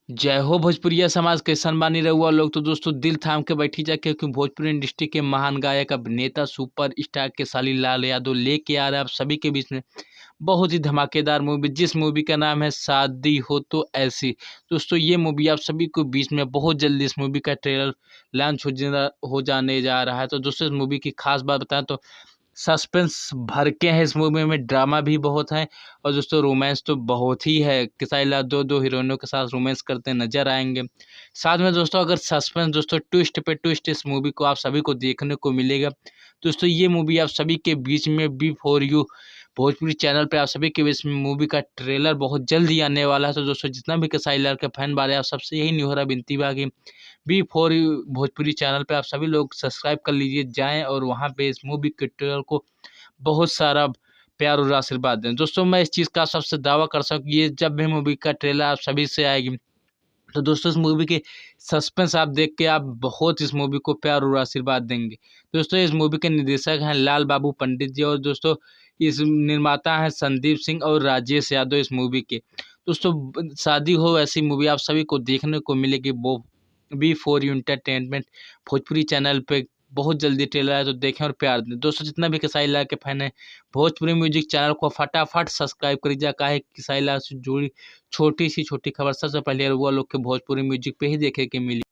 जय हो भोजपुरिया समाज, कैसन बानी रउआ लोग। तो दोस्तों दिल थाम के बैठी जा, क्योंकि भोजपुरी इंडस्ट्री के महान गायक अभिनेता सुपर स्टार केसारी लाल यादव लेके आ रहा है आप सभी के बीच में बहुत ही धमाकेदार मूवी, जिस मूवी का नाम है शादी हो तो ऐसी। दोस्तों ये मूवी आप सभी को बीच में बहुत जल्दी इस मूवी का ट्रेलर लॉन्च हो जाने जा रहा है। तो दोस्तों इस मूवी की खास बात बताएं तो सस्पेंस भर के हैं, इस मूवी में ड्रामा भी बहुत है और दोस्तों रोमांस तो बहुत ही है। खेसारी लाल दो दो हीरोइनों के साथ रोमांस करते नजर आएंगे। साथ में दोस्तों अगर सस्पेंस दोस्तों ट्विस्ट पे ट्विस्ट इस मूवी को आप सभी को देखने को मिलेगा। दोस्तों ये मूवी आप सभी के बीच में B for you Bhojpuri channel पे आप सभी के बीच में मूवी का ट्रेलर बहुत जल्द ही आने वाला है। तो दोस्तों जितना भी खेसारी लाल के फैन बारे आप सबसे यही न्योहरा विनती बा कि B for you Bhojpuri channel पे आप सभी लोग सब्सक्राइब कर लीजिए, जाएं और वहां पे इस मूवी के ट्रेलर को बहुत सारा प्यार और आशीर्वाद दें। दोस्तों मैं इस चीज़ का सबसे दावा कर सकूँ, ये जब भी मूवी का ट्रेलर आप सभी से आएगी तो दोस्तों इस मूवी के सस्पेंस आप देख के आप बहुत इस मूवी को प्यार और आशीर्वाद देंगे। दोस्तों इस मूवी के निर्देशक हैं लाल बाबू पंडित जी और दोस्तों इस निर्माता हैं संदीप सिंह और राजेश यादव इस मूवी के। दोस्तों शादी हो ऐसी मूवी आप सभी को देखने को मिलेगी वो B for you entertainment Bhojpuri channel पे बहुत जल्दी ट्रेलर है, तो देखें और प्यार दें। दोस्तों जितना भी खेसारी लाल के फैन है भोजपुरी म्यूजिक चैनल को फटाफट सब्सक्राइब करिए, काहे खेसारी लाल से जुड़ी छोटी सी छोटी खबर सबसे पहले वो लोग के भोजपुरी म्यूजिक पे ही देखे के मिली।